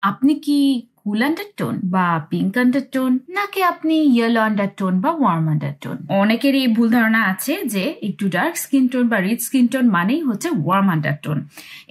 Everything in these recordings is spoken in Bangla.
আপনি কি কুল আন্ডারটোন বা পিঙ্ক আন্ডারটোন, নাকি আপনি ইয়েলো আন্ডারটোন বা ওয়ার্ম আন্ডারটোন? অনেকেরই এই ভুল ধারণা আছে যে একটু ডার্ক স্কিন টোন বা রিচ স্কিন টোন মানেই হচ্ছে ওয়ার্ম আন্ডারটোন।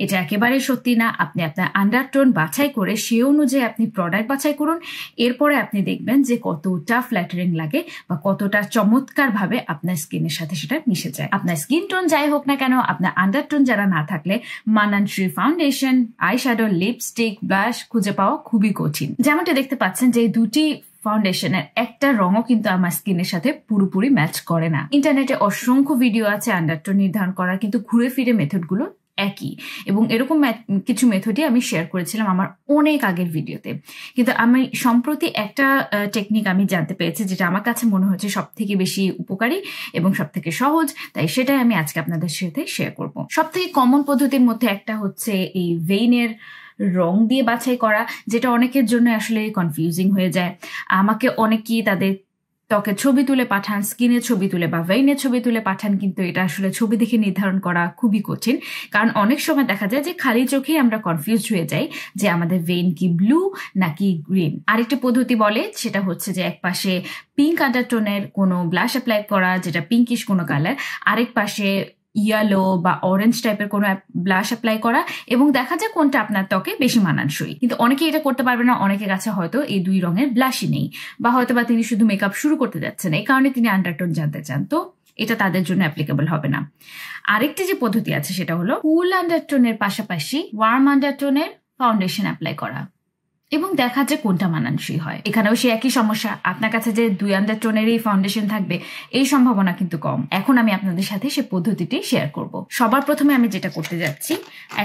এটা একেবারেই সত্যি না। আপনি আপনার আন্ডারটোন বাছাই করে সে অনুযায়ী আপনি প্রোডাক্ট বাছাই করুন। এরপরে আপনি দেখবেন যে কতটা ফ্ল্যাটারিং লাগে বা কতটা চমৎকারভাবে আপনার স্কিনের সাথে সেটা মিশে যায়। আপনার স্কিন টোন যাই হোক না কেন, আপনার আন্ডারটোন যারা না থাকলে মানানসই foundation, eye shadow, lipstick, blush খুঁজে পাওয়া খুবই কঠিন। যেমনটা দেখতে পাচ্ছেন যে দুটি ফাউন্ডেশনের একটা রঙও কিন্তু আমার স্কিনের সাথে পুরোপুরি ম্যাচ করে না। ইন্টারনেটে অসংখ্য ভিডিও আছে আন্ডারটোন নির্ধারণ করার, কিন্তু ঘুরে ফিরে মেথডগুলো একই, এবং এরকম কিছু মেথডই আমি শেয়ার করেছিলাম আমার অনেক আগের ভিডিওতে। কিন্তু আমি সম্প্রতি একটা টেকনিক আমি জানতে পেরেছি যেটা আমার কাছে মনে হচ্ছে সব থেকে বেশি উপকারী এবং সব থেকে সহজ, তাই সেটাই আমি আজকে আপনাদের সাথে শেয়ার করব। সব থেকে কমন পদ্ধতির মধ্যে একটা হচ্ছে এই ভেইনের রং দিয়ে বাছাই করা, যেটা অনেকের জন্য আসলে কনফিউজিং হয়ে যায়। আমাকে অনেকেই তাদের ত্বকের ছবি তুলে পাঠান, স্কিনের ছবি তুলে বা ভেইনের ছবি তুলে পাঠান, কিন্তু এটা আসলে ছবি দেখে নির্ধারণ করা খুবই কঠিন। কারণ অনেক সময় দেখা যায় যে খালি চোখেই আমরা কনফিউজড হয়ে যাই যে আমাদের ভেইন কি ব্লু নাকি গ্রিন। আরেকটি পদ্ধতি বলে সেটা হচ্ছে যে এক পাশে পিঙ্ক আন্ডারটোনের কোনো ব্লাশ অ্যাপ্লাই করা, যেটা পিঙ্কিশ কোনো কালার, আরেক পাশে ইয়েলো বা অরেঞ্জ টাইপের কোনো ব্লাশ অ্যাপ্লাই করা, এবং দেখা যায় কোনটা আপনার ত্বকে বেশি মানানসই। কিন্তু অনেকে এটা করতে পারবে না। অনেকের কাছে হয়তো এই দুই রঙের ব্লাশই নেই, বা হয়তো বা তিনি শুধু মেকআপ শুরু করতে যাচ্ছেন, এই কারণে তিনি আন্ডারটোন জানতে চান, তো এটা তাদের জন্য অ্যাপ্লিকেবল হবে না। আরেকটি যে পদ্ধতি আছে সেটা হলো কুল আন্ডারটোনের পাশাপাশি ওয়ার্ম আন্ডারটোনের ফাউন্ডেশন অ্যাপ্লাই করা এবং দেখা যায় কোনটা মানানসই হয়। এখানেও সে একই সমস্যা, আপনার কাছে যে দুই আন্ডারটোনেরই ফাউন্ডেশন থাকবে এই সম্ভাবনা কিন্তু কম। এখন আমি আপনাদের সাথে সে পদ্ধতিটি শেয়ার করব। সবার প্রথমে আমি যেটা করতে যাচ্ছি,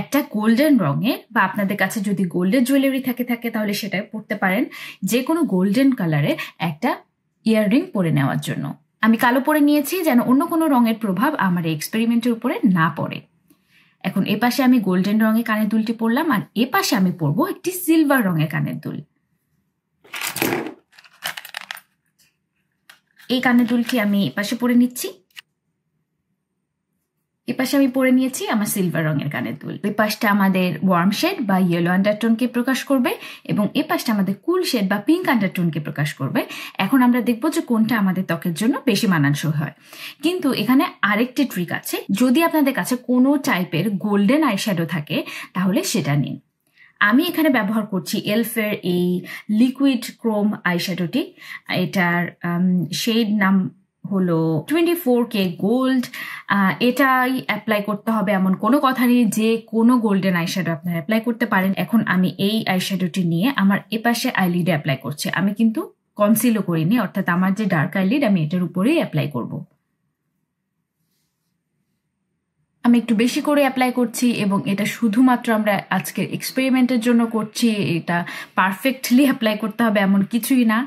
একটা গোল্ডেন রঙের, বা আপনাদের কাছে যদি গোল্ডেন জুয়েলারি থাকে তাহলে সেটা পরতে পারেন, যে কোনো গোল্ডেন কালারের একটা ইয়াররিং পরে নেওয়ার জন্য। আমি কালো পরে নিয়েছি যেন অন্য কোনো রঙের প্রভাব আমার এই এক্সপেরিমেন্টের উপরে না পড়ে। এখন এ পাশে আমি গোল্ডেন রঙের কানের দুলটি পরলাম, আর এ পাশে আমি পরবো একটি সিলভার রঙের কানের দুল। এই কানের দুলটি আমি এ পাশে পরে নিচ্ছি। এ পাশে আমি পরে নিয়েছি আমার সিলভার রঙের কানের দুল। এই পাশটা আমাদের ওয়ার্ম শেড বা ইয়েলো আন্ডারটোনকে প্রকাশ করবে, এবং এ পাশটা আমাদের কুল শেড বা পিঙ্ক আন্ডারটোনকে প্রকাশ করবে। এখন আমরা দেখবো যে কোনটা আমাদের ত্বকের জন্য বেশি মানানসই হয়। কিন্তু এখানে আরেকটি ট্রিক আছে, যদি আপনাদের কাছে কোনো টাইপের গোল্ডেন আইশ্যাডো থাকে তাহলে সেটা নিন। আমি এখানে ব্যবহার করছি এলফের এই লিকুইড ক্রোম আইশ্যাডোটি। এটার শেড নাম হলো 24K গোল্ড। এটাই অ্যাপ্লাই করতে হবে এমন কোনো কথা নেই, যে কোনো গোল্ডেন আইশ্যাডো আপনারা অ্যাপ্লাই করতে পারেন। এখন আমি এই আইশ্যাডোটি নিয়ে আমার এপাশে আইলিডে অ্যাপ্লাই করছি। আমি কিন্তু কনসিলও করিনি, অর্থাৎ আমার যে ডার্ক আইলিড আমি এটার উপরেই অ্যাপ্লাই করব। আমি একটু বেশি করে অ্যাপ্লাই করছি, এবং এটা শুধুমাত্র আমরা আজকের এক্সপেরিমেন্টের জন্য করছি। এটা পারফেক্টলি অ্যাপ্লাই করতে হবে এমন কিছুই না,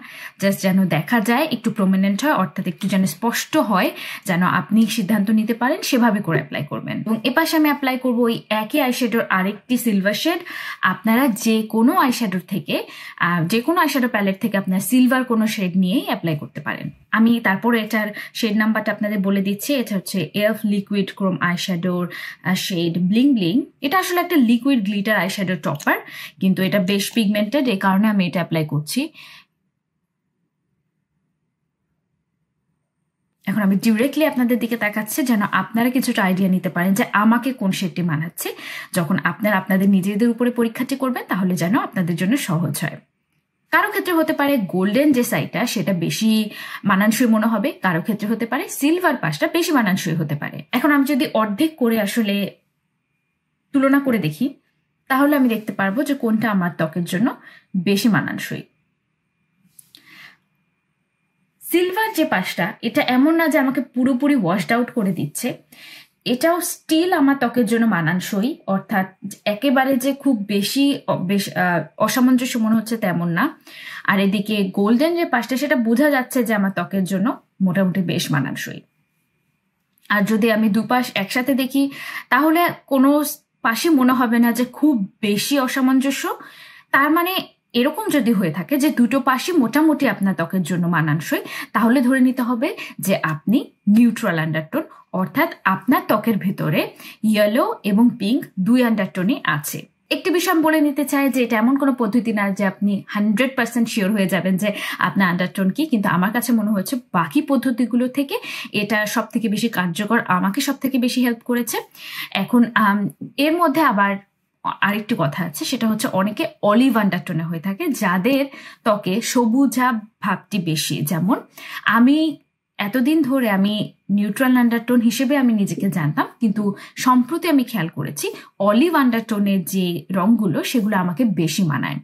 জাস্ট যেন দেখা যায়, একটু প্রমিনেন্ট হয়, অর্থাৎ একটু যেন স্পষ্ট হয়, যেন আপনি সিদ্ধান্ত নিতে পারেন সেভাবে করে অ্যাপ্লাই করবেন। এবং এপাশে আমি অ্যাপ্লাই করবো ওই একই আইশ্যাডোর আরেকটি সিলভার শেড। আপনারা যে কোনো আইশ্যাডোর থেকে, যে কোনো আইশ্যাডো প্যালেট থেকে আপনার সিলভার কোনো শেড নিয়েই অ্যাপ্লাই করতে পারেন। আমি তারপরে এটার শেড নাম্বারটা আপনাদের বলে দিচ্ছি। এটা হচ্ছে এলফ লিকুইড ক্রোম আইশ্যাডোর শেড ব্লিং ব্লিং। এটা আসলে একটা লিকুইড গ্লিটার আইশ্যাডো টপার, কিন্তু এটা বেশ পিগমেন্টেড, এই কারণে আমি এটা অ্যাপ্লাই করছি। এখন আমি ডিরেক্টলি আপনাদের দিকে তাকাচ্ছি যেন আপনারা কিছুটা আইডিয়া নিতে পারেন যে আমাকে কোন শেডটি মানাচ্ছে। যখন আপনারা আপনাদের নিজেদের উপরে পরীক্ষাটি করবেন তাহলে যেন আপনাদের জন্য সহজ হয়। কারো ক্ষেত্রে হতে পারে গোল্ডেন যে সাইডটা সেটা বেশি মানানসই মনে হবে, কারো ক্ষেত্রে হতে পারে সিলভার পাশটা বেশি মানানসই হতে পারে। এখন আমি যদি অর্ধেক করে আসলে তুলনা করে দেখি, তাহলে আমি দেখতে পারবো যে কোনটা আমার ত্বকের জন্য বেশি মানানসই। সিলভার যে পাশটা, এটা এমন না যে আমাকে পুরোপুরি ওয়াশড আউট করে দিচ্ছে, এটাও স্টিল আমার ত্বকের জন্য মানানসই, অর্থাৎ একেবারে যে খুব বেশি অসামঞ্জস্য মনে হচ্ছে তেমন না। আর এদিকে গোল্ডেন যে পাশটা, সেটা বোঝা যাচ্ছে যে আমার ত্বকের জন্য মোটামুটি বেশ মানানসই। আর যদি আমি দুপাশ একসাথে দেখি, তাহলে কোনো পাশে মনে হবে না যে খুব বেশি অসামঞ্জস্য। তার মানে এরকম যদি হয়ে থাকে যে দুটো পাশই মোটামুটি আপনার ত্বকের জন্য মানানসই, তাহলে ধরে নিতে হবে যে আপনি নিউট্রাল আন্ডারটোন, অর্থাৎ আপনার ত্বকের ভেতরে ইয়েলো এবং পিঙ্ক দুই আন্ডারটোনই আছে। একটি বিষয় আমি বলে নিতে চাই যে এটা এমন কোনো পদ্ধতি না যে আপনি 100% শিওর হয়ে যাবেন যে আপনার আন্ডারটোন কি, কিন্তু আমার কাছে মনে হয়েছে বাকি পদ্ধতিগুলো থেকে এটা সব থেকে বেশি কার্যকর, আমাকে সব থেকে বেশি হেল্প করেছে। এখন এর মধ্যে আবার আরেকটি কথা আছে, সেটা হচ্ছে অনেকে অলিভ আন্ডারটোনে হয়ে থাকে যাদের ত্বকে সবুজা ভাবটি বেশি। যেমন আমি এতদিন ধরে আমি নিউট্রাল আন্ডারটোন হিসেবে আমি নিজেকে জানতাম, কিন্তু সম্প্রতি আমি খেয়াল করেছি অলিভ আন্ডারটোনের যে রঙগুলো সেগুলো আমাকে বেশি মানায়।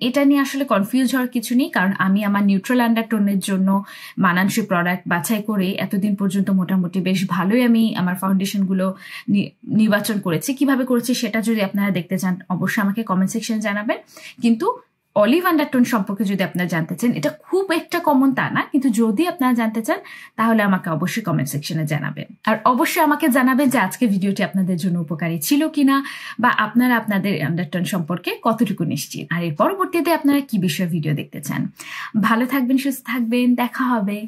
এটা নিয়ে আসলে কনফিউজ হওয়ার কিছু নেই, কারণ আমি আমার নিউট্রাল আন্ডারটোনের জন্য মানানসই প্রোডাক্ট বাছাই করে এতদিন পর্যন্ত মোটামুটি বেশ ভালোই আমি আমার ফাউন্ডেশনগুলো নির্বাচন করেছি। কিভাবে করেছি সেটা যদি আপনারা দেখতে চান অবশ্যই আমাকে কমেন্ট সেকশন জানাবেন। কিন্তু অলিভ আন্ডারটোন সম্পর্কে যদি আপনারা জানতে চান, এটা খুব একটা কমন তা না, কিন্তু যদি আপনারা জানতে চান তাহলে আমাকে অবশ্যই কমেন্ট সেকশনে জানাবেন। আর অবশ্যই আমাকে জানাবেন যে আজকে ভিডিওটি আপনাদের জন্য উপকারী ছিল কিনা, বা আপনারা আপনাদের আন্ডারটোন সম্পর্কে কতটুকু নিশ্চিত, আর এর পরবর্তীতে আপনারা কি বিষয়ে ভিডিও দেখতে চান। ভালো থাকবেন, সুস্থ থাকবেন, দেখা হবে।